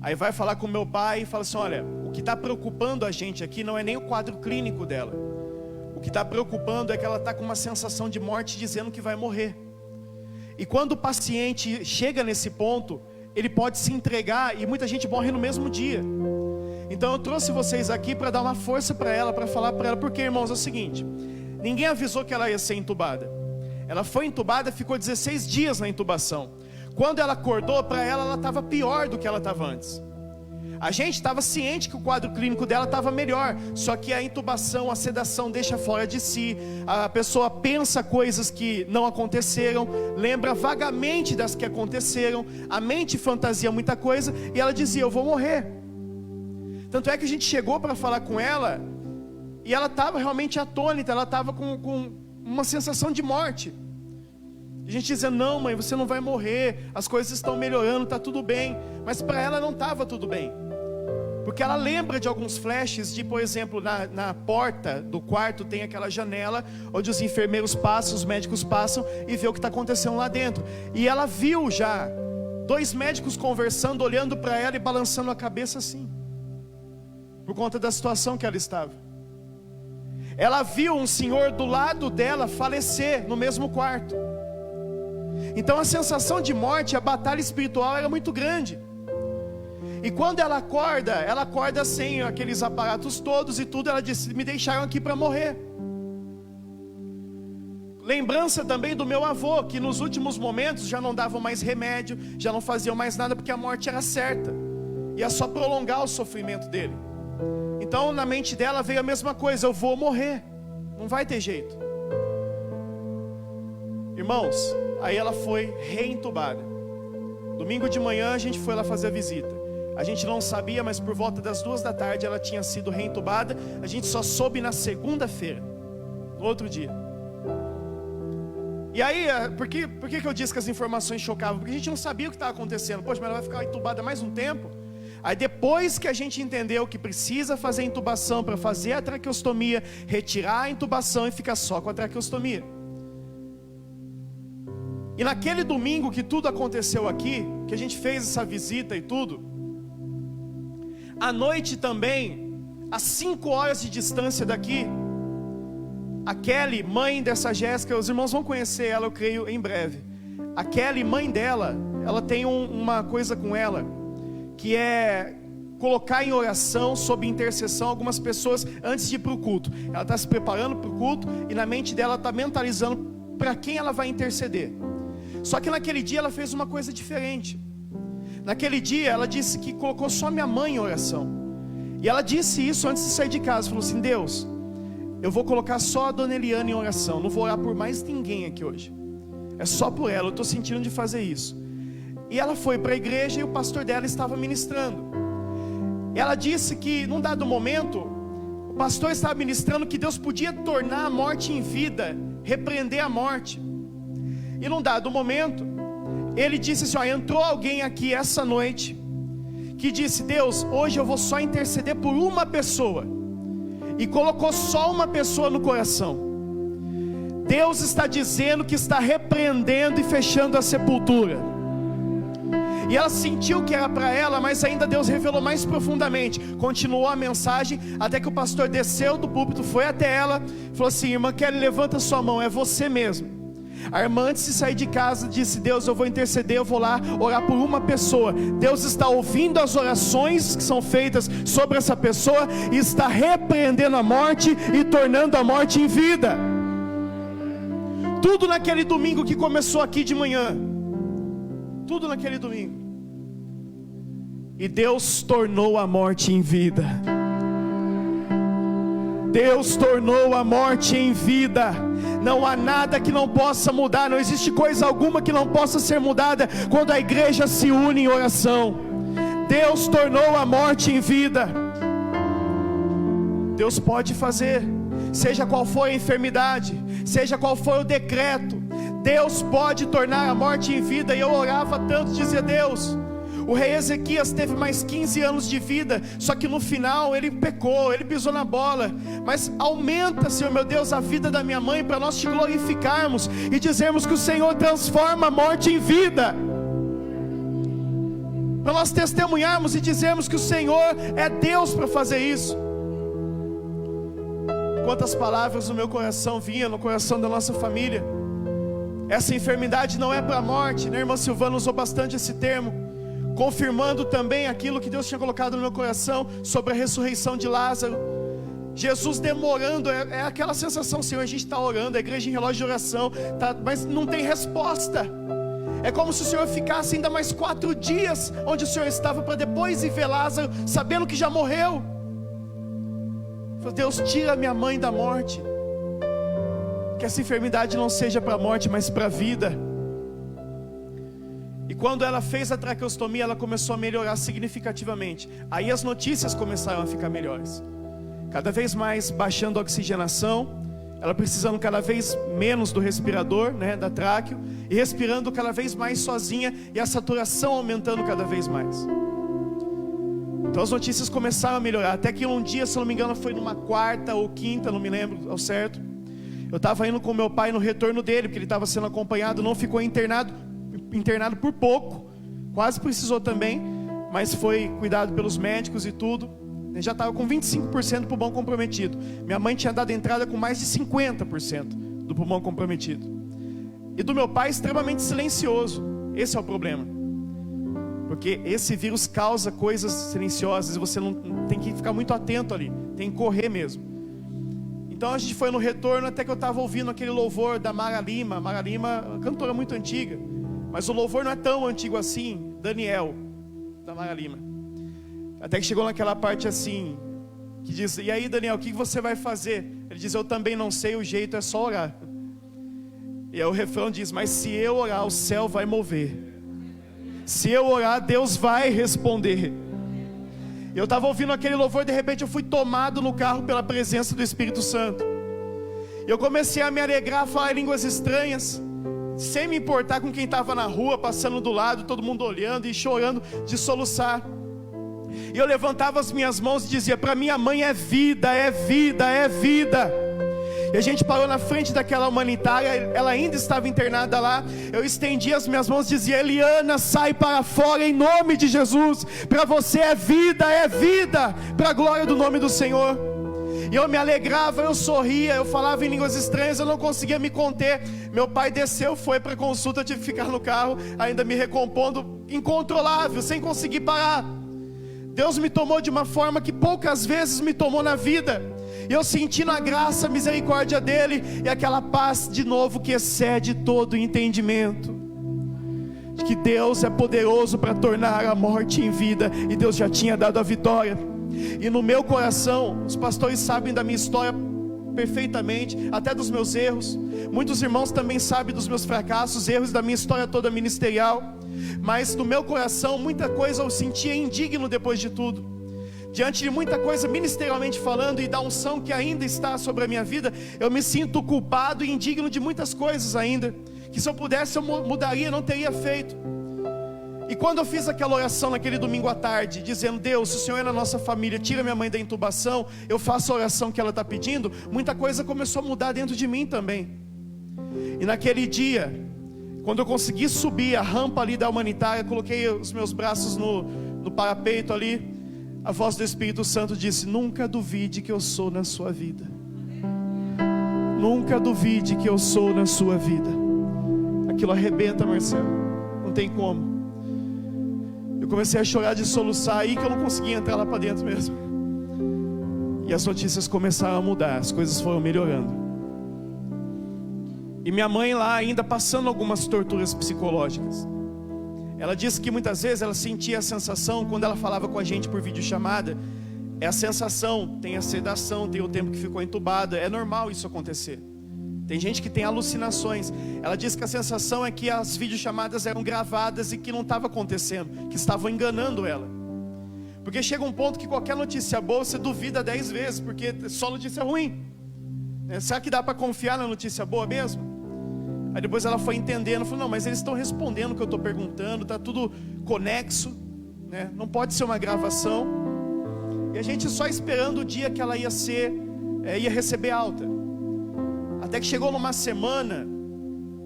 Aí vai falar com meu pai e fala assim: olha, o que está preocupando a gente aqui não é nem o quadro clínico dela. O que está preocupando é que ela está com uma sensação de morte, dizendo que vai morrer. E quando o paciente chega nesse ponto, ele pode se entregar, e muita gente morre no mesmo dia. Então eu trouxe vocês aqui para dar uma força para ela, para falar para ela, porque, irmãos, é o seguinte: ninguém avisou que ela ia ser entubada. Ela foi entubada, ficou 16 dias na intubação. Quando ela acordou, para ela estava pior do que ela estava antes. A gente estava ciente que o quadro clínico dela estava melhor, só que a intubação, a sedação deixa fora de si, a pessoa pensa coisas que não aconteceram, lembra vagamente das que aconteceram, a mente fantasia muita coisa, e ela dizia: eu vou morrer. Tanto é que a gente chegou para falar com ela, e ela estava realmente atônita, ela estava com uma sensação de morte. A gente dizia: não, mãe, você não vai morrer, as coisas estão melhorando, está tudo bem. Mas para ela não estava tudo bem, porque ela lembra de alguns flashes de, por exemplo, na porta do quarto tem aquela janela onde os enfermeiros passam, os médicos passam e vê o que está acontecendo lá dentro. E ela viu já 2 médicos conversando, olhando para ela e balançando a cabeça assim, por conta da situação que ela estava. Ela viu um senhor do lado dela falecer no mesmo quarto. Então a sensação de morte, a batalha espiritual era muito grande. E quando ela acorda sem aqueles aparatos todos e tudo. Ela disse: me deixaram aqui para morrer. Lembrança também do meu avô, que nos últimos momentos já não davam mais remédio, já não faziam mais nada, porque a morte era certa, ia só prolongar o sofrimento dele. Então na mente dela veio a mesma coisa: eu vou morrer, não vai ter jeito. Irmãos, aí ela foi reentubada. Domingo de manhã a gente foi lá fazer a visita. A gente não sabia, mas por volta das 2 da tarde ela tinha sido reentubada. A gente só soube na segunda-feira, no outro dia. E aí, por que eu disse que as informações chocavam? Porque a gente não sabia o que estava acontecendo. Poxa, mas ela vai ficar entubada mais um tempo? Aí depois que a gente entendeu que precisa fazer a intubação para fazer a traqueostomia, retirar a intubação e ficar só com a traqueostomia. E naquele domingo que tudo aconteceu aqui, que a gente fez essa visita e tudo, à noite também, a 5 horas de distância daqui, a Kelly, mãe dessa Jéssica, os irmãos vão conhecer ela, eu creio, em breve. A Kelly, mãe dela, ela tem uma coisa com ela, que é colocar em oração, sob intercessão, algumas pessoas antes de ir para o culto. Ela está se preparando para o culto e na mente dela está mentalizando para quem ela vai interceder. Só que naquele dia ela fez uma coisa diferente. Naquele dia ela disse que colocou só minha mãe em oração. E ela disse isso antes de sair de casa. Falou assim: Deus, eu vou colocar só a dona Eliana em oração, não vou orar por mais ninguém aqui hoje, é só por ela, eu estou sentindo de fazer isso. E ela foi para a igreja e o pastor dela estava ministrando. Ela disse que num dado momento o pastor estava ministrando que Deus podia tornar a morte em vida, repreender a morte. E num dado momento ele disse assim: entrou alguém aqui essa noite que disse: Deus, hoje eu vou só interceder por uma pessoa. E colocou só uma pessoa no coração. Deus está dizendo que está repreendendo e fechando a sepultura. E ela sentiu que era para ela, mas ainda Deus revelou mais profundamente. Continuou a mensagem, até que o pastor desceu do púlpito, foi até ela, falou assim: irmã Kelly, levanta sua mão, é você mesmo. A irmã, antes de sair de casa, disse: Deus, eu vou interceder, eu vou lá orar por uma pessoa. Deus está ouvindo as orações que são feitas sobre essa pessoa e está repreendendo a morte e tornando a morte em vida. Tudo naquele domingo que começou aqui de manhã, tudo naquele domingo. E Deus tornou a morte em vida. Deus tornou a morte em vida. Não há nada que não possa mudar, não existe coisa alguma que não possa ser mudada quando a igreja se une em oração. Deus tornou a morte em vida. Deus pode fazer, seja qual for a enfermidade, seja qual for o decreto, Deus pode tornar a morte em vida. E eu orava tanto, dizia: Deus, o rei Ezequias teve mais 15 anos de vida, só que no final ele pecou, ele pisou na bola. Mas aumenta, Senhor meu Deus, a vida da minha mãe, para nós te glorificarmos e dizermos que o Senhor transforma a morte em vida, para nós testemunharmos e dizermos que o Senhor é Deus para fazer isso. Quantas palavras no meu coração vinham, no coração da nossa família. Essa enfermidade não é para a morte, né? A irmã Silvana usou bastante esse termo. confirmando também aquilo que Deus tinha colocado no meu coração sobre a ressurreição de Lázaro. Jesus demorando, é aquela sensação, Senhor, a gente está orando, a igreja em relógio de oração, mas não tem resposta. É como se o Senhor ficasse ainda mais 4 dias onde o Senhor estava, para depois ir ver Lázaro, sabendo que já morreu. Deus, tira minha mãe da morte, que essa enfermidade não seja para a morte, mas para a vida. E quando ela fez a traqueostomia, ela começou a melhorar significativamente. Aí as notícias começaram a ficar melhores, cada vez mais baixando a oxigenação, ela precisando cada vez menos do respirador, né, da tráqueo, e respirando cada vez mais sozinha, e a saturação aumentando cada vez mais. Então as notícias começaram a melhorar, até que um dia, se não me engano, foi numa quarta ou quinta, não me lembro ao certo, eu estava indo com meu pai no retorno dele, porque ele estava sendo acompanhado, não ficou internado por pouco, quase precisou também, mas foi cuidado pelos médicos e tudo. Ele já estava com 25% do pulmão comprometido. Minha mãe tinha dado entrada com mais de 50% do pulmão comprometido. E do meu pai extremamente silencioso. Esse é o problema, porque esse vírus causa coisas silenciosas, e você não tem que ficar muito atento ali, tem que correr mesmo. Então a gente foi no retorno, até que eu estava ouvindo aquele louvor da Mara Lima, cantora muito antiga, mas o louvor não é tão antigo assim, Daniel, da Mara Lima. Até que chegou naquela parte assim, que diz: e aí, Daniel, o que você vai fazer? Ele diz: eu também não sei, o jeito é só orar. E aí o refrão diz: mas se eu orar, o céu vai mover. Se eu orar, Deus vai responder. Eu estava ouvindo aquele louvor, de repente eu fui tomado no carro pela presença do Espírito Santo. Eu comecei a me alegrar, a falar em línguas estranhas, sem me importar com quem estava na rua, passando do lado, todo mundo olhando e chorando de soluçar. E eu levantava as minhas mãos e dizia: para minha mãe é vida, é vida, é vida. E a gente parou na frente daquela humanitária, ela ainda estava internada lá. Eu estendi as minhas mãos e dizia: Eliana, sai para fora em nome de Jesus. Para você é vida, para a glória do nome do Senhor. E eu me alegrava, eu sorria, eu falava em línguas estranhas, eu não conseguia me conter. Meu pai desceu, foi para a consulta, eu tive que ficar no carro, ainda me recompondo, incontrolável, sem conseguir parar. Deus me tomou de uma forma que poucas vezes me tomou na vida. E eu sentindo a graça, a misericórdia dele, e aquela paz de novo que excede todo o entendimento, de que Deus é poderoso para tornar a morte em vida, e Deus já tinha dado a vitória. E no meu coração, os pastores sabem da minha história perfeitamente, até dos meus erros. Muitos irmãos também sabem dos meus fracassos, erros da minha história toda ministerial. Mas no meu coração, muita coisa eu sentia indigno depois de tudo. Diante de muita coisa ministerialmente falando, e da unção que ainda está sobre a minha vida, eu me sinto culpado e indigno de muitas coisas ainda, que se eu pudesse eu mudaria, não teria feito. E quando eu fiz aquela oração naquele domingo à tarde, dizendo: Deus, se o Senhor é na nossa família, tira minha mãe da intubação, eu faço a oração que ela está pedindo, muita coisa começou a mudar dentro de mim também. E naquele dia, quando eu consegui subir a rampa ali da humanitária, coloquei os meus braços no parapeito ali, a voz do Espírito Santo disse: nunca duvide que eu sou na sua vida. Nunca duvide que eu sou na sua vida. Aquilo arrebenta, Marcelo, não tem como. Eu comecei a chorar de soluçar, aí que eu não conseguia entrar lá para dentro mesmo. E as notícias começaram a mudar, as coisas foram melhorando. E minha mãe lá ainda passando algumas torturas psicológicas. Ela disse que muitas vezes ela sentia a sensação, quando ela falava com a gente por videochamada, é a sensação, tem a sedação, tem o tempo que ficou entubada, é normal isso acontecer. Tem gente que tem alucinações. Ela disse que a sensação é que as videochamadas eram gravadas e que não estava acontecendo, que estavam enganando ela. Porque chega um ponto que qualquer notícia boa você duvida 10 vezes, porque só notícia ruim. Será que dá para confiar na notícia boa mesmo? Aí depois ela foi entendendo, falou: não, mas eles estão respondendo o que eu estou perguntando, está tudo conexo, né? Não pode ser uma gravação. E a gente só esperando o dia que ela ia receber alta. Até que chegou numa semana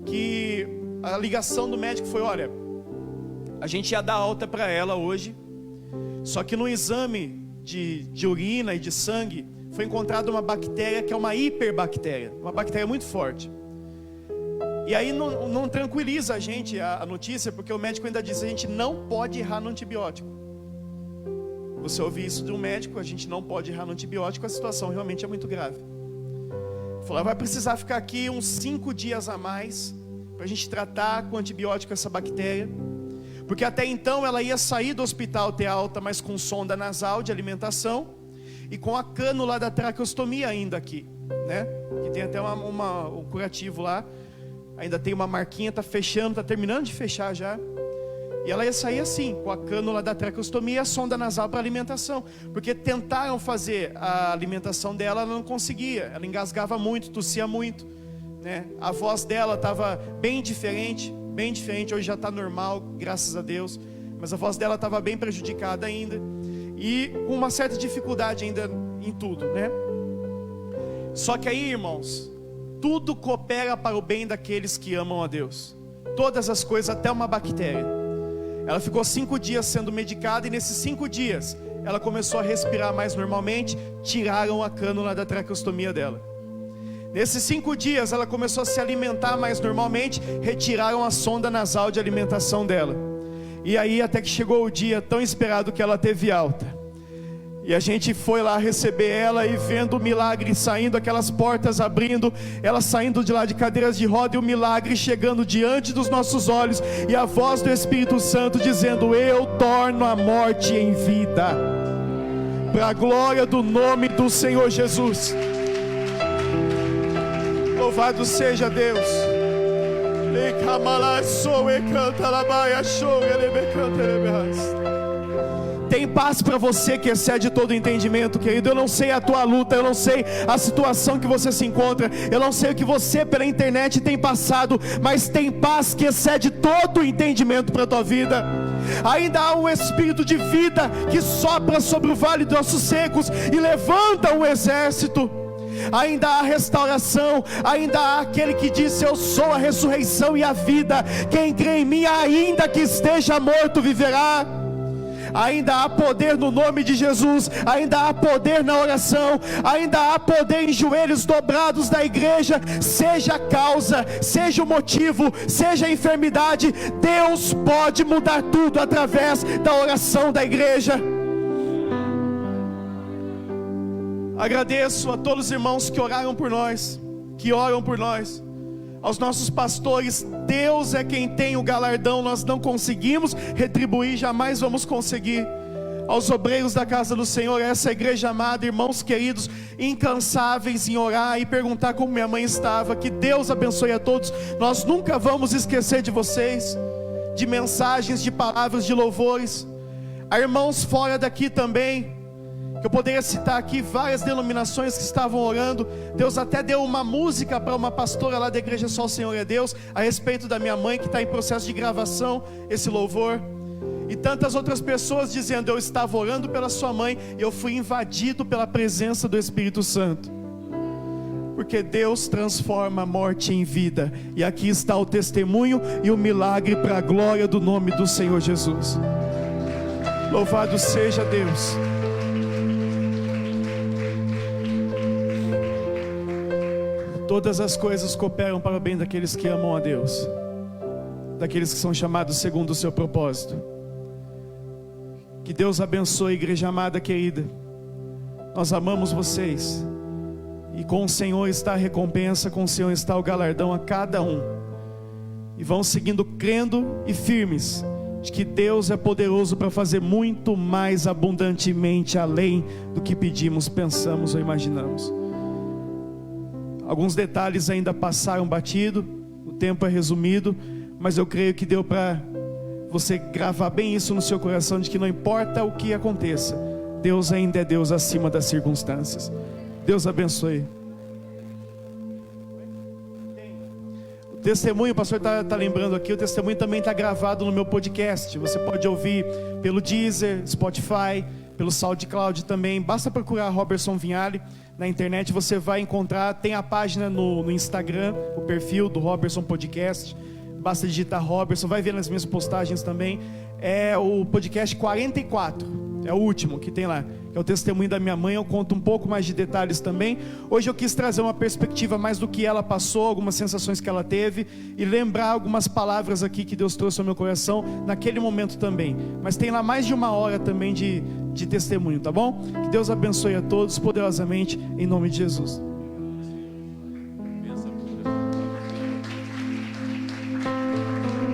que a ligação do médico foi: olha, a gente ia dar alta para ela hoje, só que no exame de urina e de sangue foi encontrada uma bactéria que é uma hiperbactéria, uma bactéria muito forte. E aí não tranquiliza a gente a notícia, porque o médico ainda diz: a gente não pode errar no antibiótico. Você ouvir isso de um médico, a gente não pode errar no antibiótico, a situação realmente é muito grave. Falou: vai precisar ficar aqui uns 5 dias a mais para a gente tratar com antibiótico essa bactéria, porque até então ela ia sair do hospital, ter alta, mas com sonda nasal de alimentação e com a cânula da traqueostomia ainda aqui, né? Que tem até um curativo lá, ainda tem uma marquinha, está fechando, está terminando de fechar já. E ela ia sair assim, com a cânula da traqueostomia e a sonda nasal para alimentação, porque tentaram fazer a alimentação dela, ela não conseguia, ela engasgava muito, tossia muito, né? A voz dela estava bem diferente, hoje já está normal, graças a Deus, mas a voz dela estava bem prejudicada ainda, e com uma certa dificuldade ainda em tudo, né? Só que aí, irmãos, tudo coopera para o bem daqueles que amam a Deus, todas as coisas, até uma bactéria. Ela ficou 5 dias sendo medicada, e nesses 5 dias ela começou a respirar mais normalmente. Tiraram a cânula da traqueostomia dela. Nesses 5 dias ela começou a se alimentar mais normalmente. Retiraram a sonda nasal de alimentação dela. E aí até que chegou o dia tão esperado que ela teve alta. E a gente foi lá receber ela, e vendo o milagre saindo, aquelas portas abrindo, ela saindo de lá de cadeiras de roda, e o milagre chegando diante dos nossos olhos, e a voz do Espírito Santo dizendo: eu torno a morte em vida, para a glória do nome do Senhor Jesus. Louvado seja Deus. Tem paz para você que excede todo entendimento, querido. Eu não sei a tua luta, eu não sei a situação que você se encontra, eu não sei o que você pela internet tem passado, mas tem paz que excede todo entendimento para a tua vida. Ainda há um espírito de vida que sopra sobre o vale dos ossos secos e levanta um exército. Ainda há restauração, ainda há aquele que disse: eu sou a ressurreição e a vida, quem crê em mim, ainda que esteja morto, viverá. Ainda há poder no nome de Jesus, ainda há poder na oração, ainda há poder em joelhos dobrados da igreja. Seja a causa, seja o motivo, seja a enfermidade, Deus pode mudar tudo através da oração da igreja. Agradeço a todos os irmãos que oraram por nós, que oram por nós, aos nossos pastores. Deus é quem tem o galardão, nós não conseguimos retribuir, jamais vamos conseguir. Aos obreiros da casa do Senhor, essa igreja amada, irmãos queridos, incansáveis em orar e perguntar como minha mãe estava. Que Deus abençoe a todos. Nós nunca vamos esquecer de vocês, de mensagens, de palavras, de louvores. Há irmãos fora daqui também, que eu poderia citar aqui várias denominações que estavam orando. Deus até deu uma música para uma pastora lá da igreja Só o Senhor é Deus, a respeito da minha mãe, que está em processo de gravação, esse louvor. E tantas outras pessoas dizendo: eu estava orando pela sua mãe e eu fui invadido pela presença do Espírito Santo. Porque Deus transforma a morte em vida. E aqui está o testemunho e o milagre para a glória do nome do Senhor Jesus. Louvado seja Deus. Todas as coisas cooperam para o bem daqueles que amam a Deus, daqueles que são chamados segundo o seu propósito. Que Deus abençoe a igreja amada, querida. Nós amamos vocês, e com o Senhor está a recompensa, com o Senhor está o galardão a cada um. E vão seguindo crendo e firmes de que Deus é poderoso para fazer muito mais abundantemente além do que pedimos, pensamos ou imaginamos. Alguns detalhes ainda passaram batido, o tempo é resumido, mas eu creio que deu para você gravar bem isso no seu coração, de que não importa o que aconteça, Deus ainda é Deus acima das circunstâncias. Deus abençoe. O testemunho, o pastor está lembrando aqui, o testemunho também está gravado no meu podcast. Você pode ouvir pelo Deezer, Spotify, pelo SoundCloud também. Basta procurar Robertson Vinhali na internet, você vai encontrar. Tem a página no Instagram, o perfil do Robertson Podcast. Basta digitar Robertson, vai ver nas minhas postagens também. É o podcast 44. É o último que tem lá, que é o testemunho da minha mãe. Eu conto um pouco mais de detalhes também. Hoje eu quis trazer uma perspectiva mais do que ela passou, algumas sensações que ela teve, e lembrar algumas palavras aqui que Deus trouxe ao meu coração naquele momento também. Mas tem lá mais de 1 hora também de testemunho, tá bom? Que Deus abençoe a todos poderosamente, em nome de Jesus.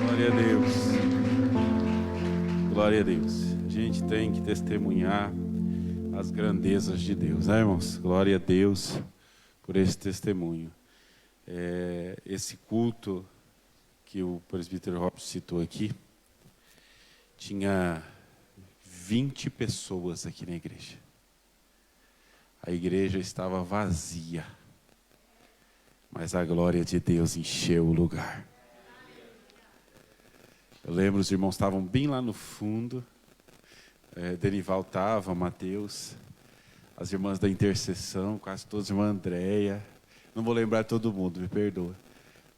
Glória a Deus. Glória a Deus. A gente tem que testemunhar as grandezas de Deus, né, irmãos? Glória a Deus por esse testemunho. Esse culto que o presbítero Robson citou aqui, tinha 20 pessoas aqui na igreja. A igreja estava vazia, mas a glória de Deus encheu o lugar. Eu lembro, os irmãos estavam bem lá no fundo, Denival estava, Mateus, as irmãs da intercessão, quase todas, irmã Andréia, não vou lembrar todo mundo, me perdoa.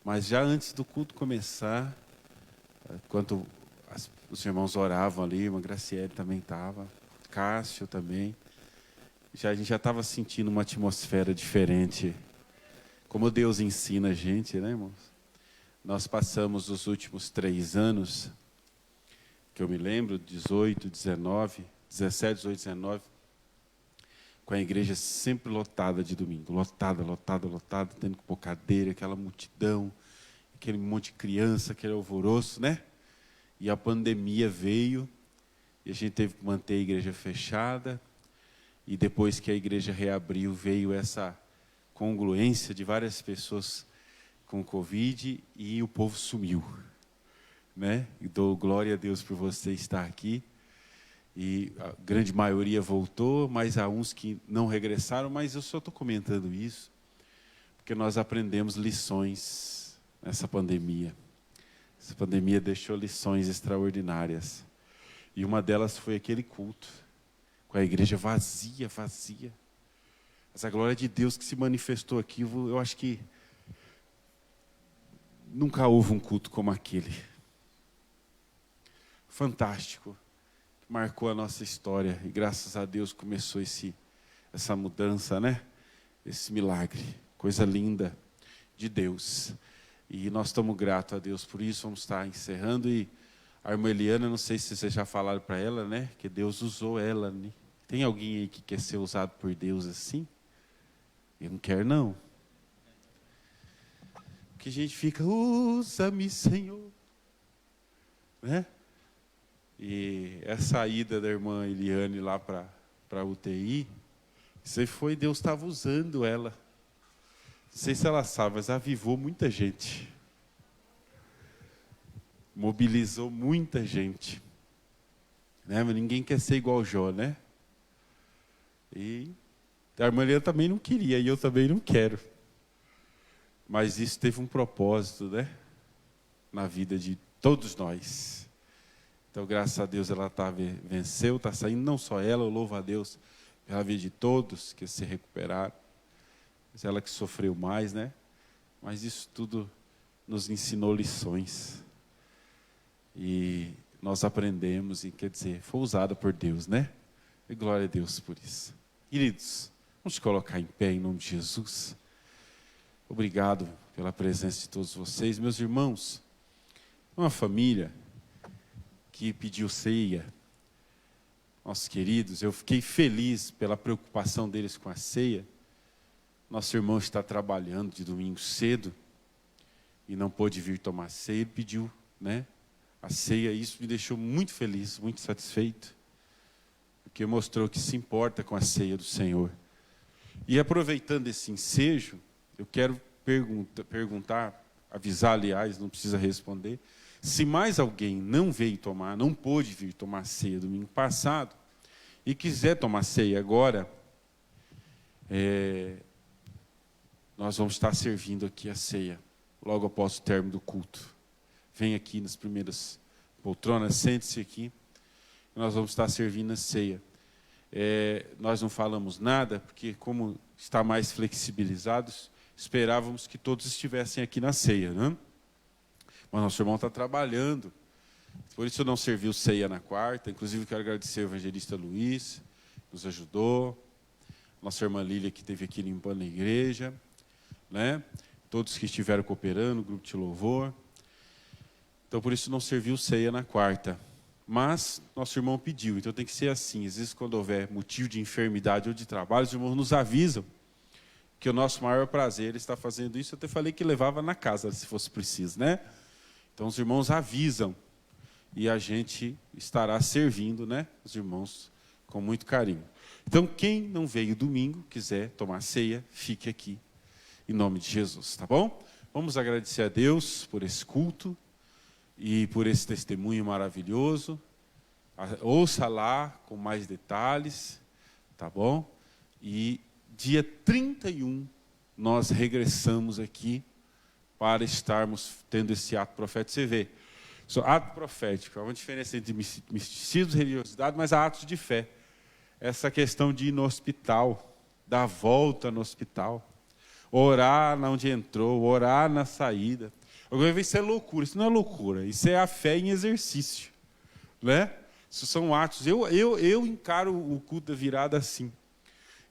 Mas já antes do culto começar, enquanto os irmãos oravam ali, irmã Graciele também estava, Cássio também, a gente já estava sentindo uma atmosfera diferente, como Deus ensina a gente, né, irmãos? Nós passamos os últimos 3 anos, que eu me lembro, 17, 18, 19, com a igreja sempre lotada de domingo, lotada, tendo que pôr cadeira, aquela multidão, aquele monte de criança, aquele alvoroço, né? E a pandemia veio, e a gente teve que manter a igreja fechada, e depois que a igreja reabriu, veio essa congruência de várias pessoas com Covid, e o povo sumiu, né? E dou glória a Deus por você estar aqui, e a grande maioria voltou, mas há uns que não regressaram, mas eu só estou comentando isso, porque nós aprendemos lições nessa pandemia. Essa pandemia deixou lições extraordinárias, e uma delas foi aquele culto, com a igreja vazia. Mas a glória de Deus que se manifestou aqui, eu acho que nunca houve um culto como aquele. Fantástico. Marcou a nossa história. E graças a Deus começou essa mudança, né? Esse milagre. Coisa linda de Deus. E nós estamos gratos a Deus por isso. Vamos estar encerrando. E a irmã Eliana, não sei se vocês já falaram para ela, né? Que Deus usou ela, né? Tem alguém aí que quer ser usado por Deus assim? Eu não quero, não. Que a gente fica, usa-me, Senhor, né? E essa ida da irmã Eliane lá para a UTI, isso aí foi, Deus estava usando ela. Não sei se ela sabe, mas avivou muita gente. Mobilizou muita gente. Né? Mas ninguém quer ser igual Jó, né? E a irmã Eliane também não queria, e eu também não quero. Mas isso teve um propósito, né? Na vida de todos nós. Então, graças a Deus, ela venceu, está saindo, não só ela, eu louvo a Deus pela vida de todos que se recuperaram. Mas ela que sofreu mais, né? Mas isso tudo nos ensinou lições. E nós aprendemos, e quer dizer, foi usada por Deus, né? E glória a Deus por isso. Queridos, vamos colocar em pé em nome de Jesus. Obrigado pela presença de todos vocês. Meus irmãos, uma família que pediu ceia, nossos queridos, eu fiquei feliz pela preocupação deles com a ceia. Nosso irmão está trabalhando de domingo cedo e não pôde vir tomar ceia, ele pediu, né, a ceia. Isso me deixou muito feliz, muito satisfeito, porque mostrou que se importa com a ceia do Senhor. E aproveitando esse ensejo, eu quero perguntar, avisar, aliás, não precisa responder, se mais alguém não pôde vir tomar ceia domingo passado, e quiser tomar ceia agora, nós vamos estar servindo aqui a ceia, logo após o término do culto. Vem aqui nas primeiras poltronas, sente-se aqui, nós vamos estar servindo a ceia. Nós não falamos nada, porque como está mais flexibilizados, esperávamos que todos estivessem aqui na ceia, né? Mas nosso irmão está trabalhando, Por isso não serviu ceia na quarta. Inclusive quero agradecer ao evangelista Luiz, que nos ajudou. Nossa irmã Lília, que esteve aqui limpando a igreja, né? Todos que estiveram cooperando, o grupo de louvor. Então, por isso não serviu ceia na quarta. Mas nosso irmão pediu, então tem que ser assim. Às vezes, quando houver motivo de enfermidade ou de trabalho, os irmãos nos avisam que o nosso maior prazer está fazendo isso. Eu até falei que levava na casa, se fosse preciso, né? Então, os irmãos avisam e a gente estará servindo, né? Os irmãos com muito carinho. Então, quem não veio domingo, quiser tomar ceia, fique aqui, em nome de Jesus, tá bom? Vamos agradecer a Deus por esse culto e por esse testemunho maravilhoso. Ouça lá com mais detalhes, tá bom? E dia 31, nós regressamos aqui para estarmos tendo esse ato profético. Você vê, ato profético, há uma diferença entre misticismo e religiosidade, mas há atos de fé. Essa questão de ir no hospital, dar a volta no hospital, orar onde entrou, orar na saída. Alguma vez isso é loucura, isso não é loucura, isso é a fé em exercício, né? Isso são atos, eu encaro o culto da virada assim.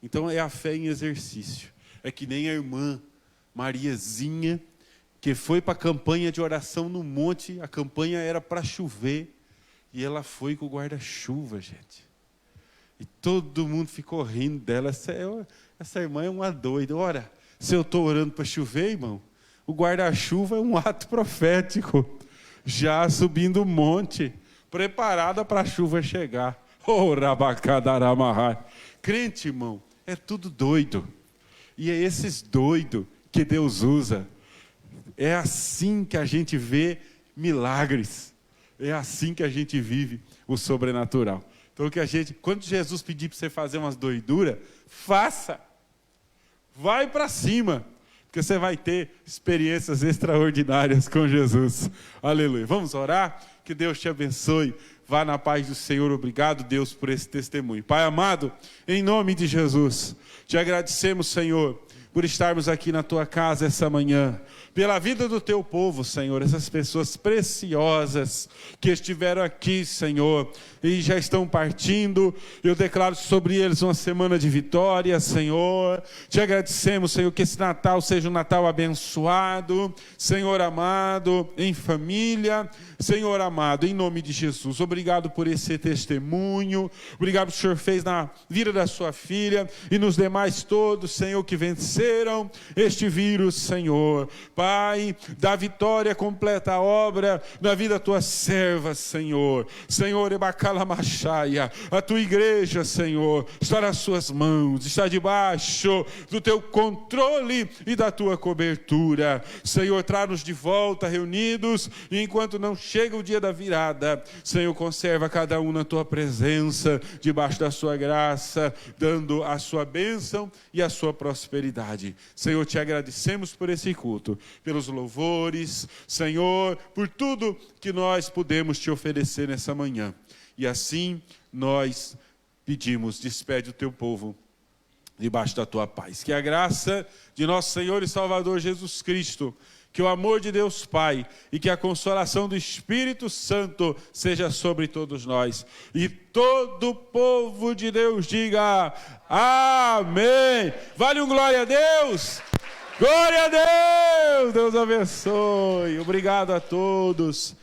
Então é a fé em exercício. É que nem a irmã Mariazinha, que foi para a campanha de oração no monte, a campanha era para chover, e ela foi com o guarda-chuva, gente. E todo mundo ficou rindo dela. Essa irmã é uma doida. Ora, se eu estou orando para chover, irmão, o guarda-chuva é um ato profético, já subindo o monte, preparada para a chuva chegar. Oh, rabacadaramahai. Crente, irmão, é tudo doido. E é esses doidos que Deus usa. É assim que a gente vê milagres. É assim que a gente vive o sobrenatural. Então, quando Jesus pedir para você fazer umas doiduras, faça. Vai para cima. Porque você vai ter experiências extraordinárias com Jesus. Aleluia. Vamos orar? Que Deus te abençoe. Vá na paz do Senhor. Obrigado, Deus, por esse testemunho. Pai amado, em nome de Jesus, te agradecemos, Senhor, por estarmos aqui na tua casa essa manhã, pela vida do teu povo, Senhor, essas pessoas preciosas que estiveram aqui, Senhor, e já estão partindo. Eu declaro sobre eles uma semana de vitória, Senhor. Te agradecemos, Senhor, que esse Natal seja um Natal abençoado, Senhor amado, em família, Senhor amado, em nome de Jesus. Obrigado por esse testemunho, obrigado por o Senhor fez na vida da sua filha e nos demais todos, Senhor, que venceram este vírus, Senhor. Pai, dá vitória completa a obra na vida da tua serva, Senhor. Senhor, Ebacalamachaia, a tua igreja, Senhor, está nas suas mãos, está debaixo do teu controle e da tua cobertura. Senhor, traz-nos de volta reunidos, e enquanto não chega o dia da virada, Senhor, conserva cada um na tua presença, debaixo da sua graça, dando a sua bênção e a sua prosperidade. Senhor, te agradecemos por esse culto, pelos louvores, Senhor, por tudo que nós pudemos te oferecer nessa manhã. E assim nós pedimos, despede o teu povo debaixo da tua paz. Que a graça de nosso Senhor e Salvador Jesus Cristo, que o amor de Deus Pai e que a consolação do Espírito Santo seja sobre todos nós. E todo o povo de Deus diga amém. Vale um glória a Deus. Glória a Deus. Deus abençoe. Obrigado a todos.